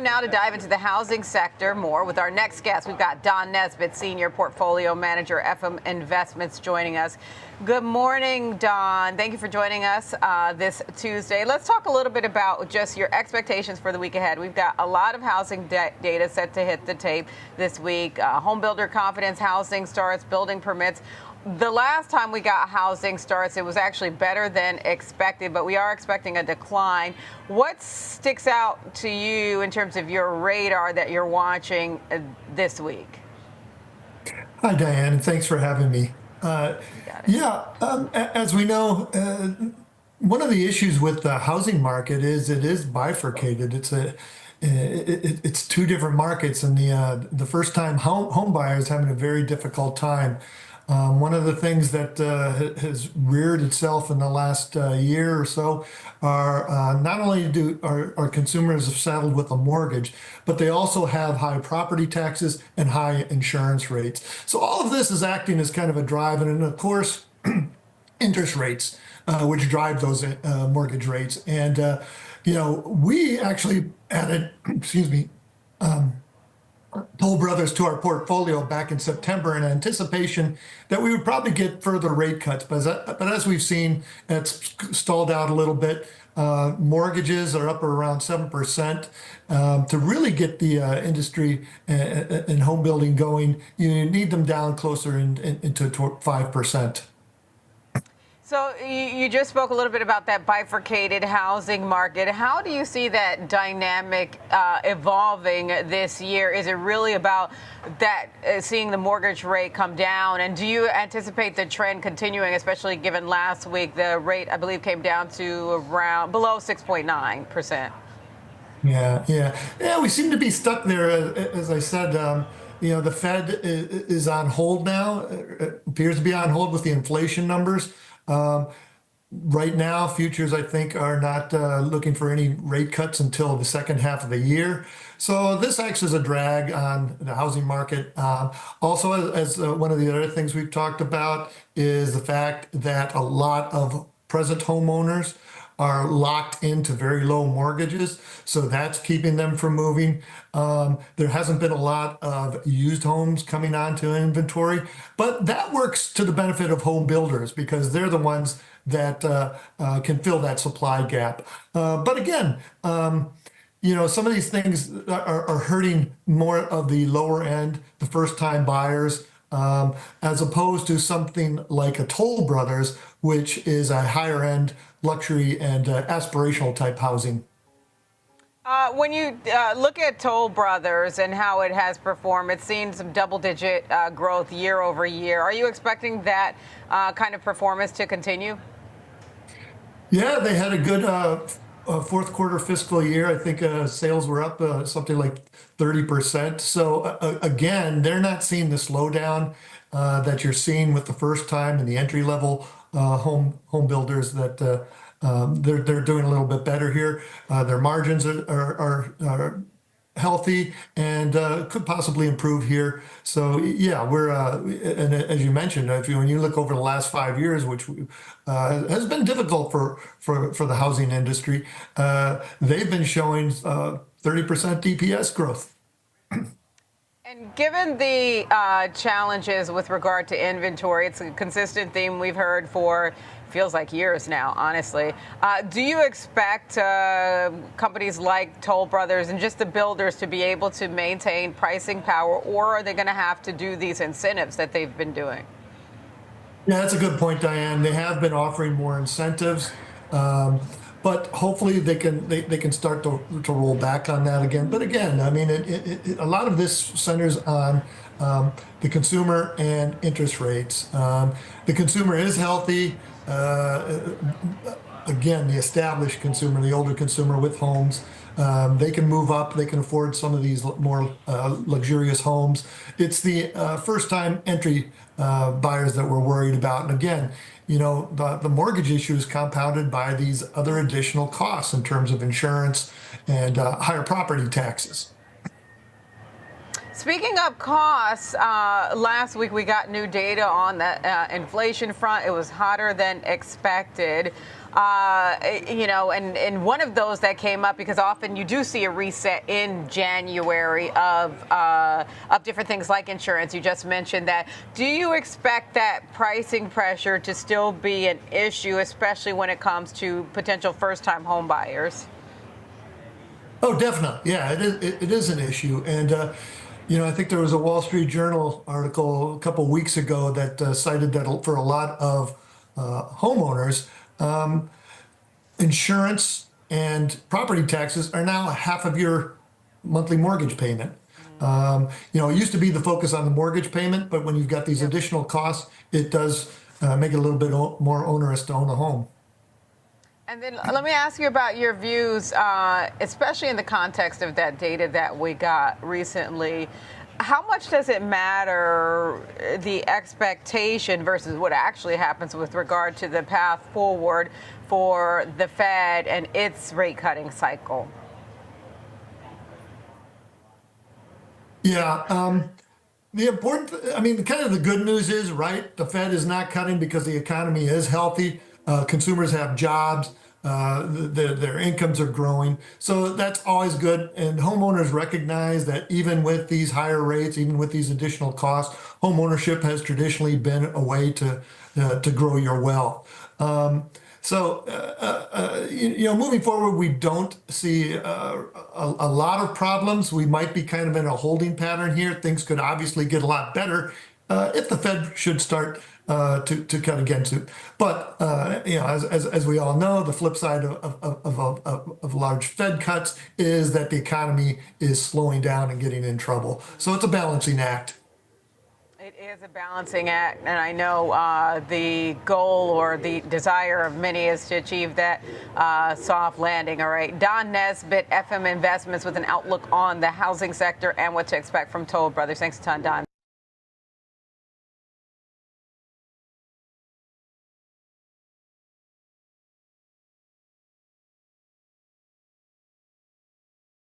now to dive into the housing sector more with our next guest. We've got Don Nesbitt, Senior Portfolio Manager, FM Investments, joining us. Good morning, Don. Thank you for joining us this Tuesday. Let's talk a little bit about just your expectations for the week ahead. We've got a lot of housing data set to hit the tape this week. Home builder confidence, housing starts, building permits. The last time we got housing starts, it was actually better than expected, but we are expecting a decline. What sticks out to you in terms of your radar that you're watching this week? Hi, Diane. Thanks for having me. As we know, one of the issues with the housing market is it is bifurcated. It's two different markets, and the first-time home buyers having a very difficult time. One of the things that has reared itself in the last year or so are not only are consumers have saddled with a mortgage, but they also have high property taxes and high insurance rates. So all of this is acting as kind of a drive, and of course, interest rates, which drive those mortgage rates. And we actually added, Toll Brothers to our portfolio back in September in anticipation that we would probably get further rate cuts. But as we've seen, it's stalled out a little bit. Mortgages are up around 7%. To really get the industry and home building going, you need them down closer into 5%. So you just spoke a little bit about that bifurcated housing market. How do you see that dynamic evolving this year? Is it really about that seeing the mortgage rate come down? And do you anticipate the trend continuing, especially given last week the rate, I believe, came down to around below 6.9%? Yeah. We seem to be stuck there. As I said, the Fed is on hold now. It appears to be on hold with the inflation numbers. Right now, futures, I think, are not looking for any rate cuts until the second half of the year. So this acts as a drag on the housing market. Also, as one of the other things we've talked about is the fact that a lot of present homeowners are locked into very low mortgages, so that's keeping them from moving. There hasn't been a lot of used homes coming onto inventory, but that works to the benefit of home builders because they're the ones that can fill that supply gap. But again, some of these things are hurting more of the lower end, the first-time buyers, as opposed to something like a Toll Brothers, which is a higher end luxury and aspirational type housing. When you look at Toll Brothers and how it has performed, it's seen some double-digit growth year over year. Are you expecting that kind of performance to continue? Yeah, they had a good fourth quarter fiscal year. I think sales were up something like 30%. So again, they're not seeing the slowdown that you're seeing with the first time and the entry level home builders. That they're doing a little bit better here. Their margins are healthy and could possibly improve here. So yeah, we're and as you mentioned, when you look over the last 5 years, which has been difficult for the housing industry, they've been showing 30% DPS growth. And given the challenges with regard to inventory, it's a consistent theme we've heard for feels like years now, honestly. Do you expect companies like Toll Brothers and just the builders to be able to maintain pricing power, or are they going to have to do these incentives that they've been doing? Yeah, that's a good point, Diane. They have been offering more incentives, but hopefully they can start to roll back on that again. But again, I mean, a lot of this centers on the consumer and interest rates. The consumer is healthy. Again, the established consumer, the older consumer with homes, they can move up. They can afford some of these more luxurious homes. It's the first-time entry buyers that we're worried about. And again, the mortgage issue is compounded by these other additional costs in terms of insurance and higher property taxes. Speaking of costs, last week we got new data on the inflation front. It was hotter than expected. and one of those that came up, because often you do see a reset in January of different things like insurance. You just mentioned that. Do you expect that pricing pressure to still be an issue, especially when it comes to potential first-time home buyers? Oh, definitely. Yeah, it is an issue. And, I think there was a Wall Street Journal article a couple weeks ago that cited that for a lot of homeowners, insurance and property taxes are now half of your monthly mortgage payment. It used to be the focus on the mortgage payment, but when you've got these Yep. additional costs, it does make it a little bit more onerous to own a home. And then let me ask you about your views, especially in the context of that data that we got recently. How much does it matter, the expectation versus what actually happens with regard to the path forward for the Fed and its rate cutting cycle? Yeah. Kind of the good news is, right, the Fed is not cutting because the economy is healthy. Consumers have jobs. Their incomes are growing. So that's always good. And homeowners recognize that even with these higher rates, even with these additional costs, home ownership has traditionally been a way to grow your wealth. Moving forward, we don't see a lot of problems. We might be kind of in a holding pattern here. Things could obviously get a lot better if the Fed should start to cut again soon. But as we all know, the flip side of large Fed cuts is that the economy is slowing down and getting in trouble. So it's a balancing act. It is a balancing act, and I know the goal or the desire of many is to achieve that soft landing. All right, Don Nesbitt, FM Investments, with an outlook on the housing sector and what to expect from Toll Brothers. Thanks a ton, Don.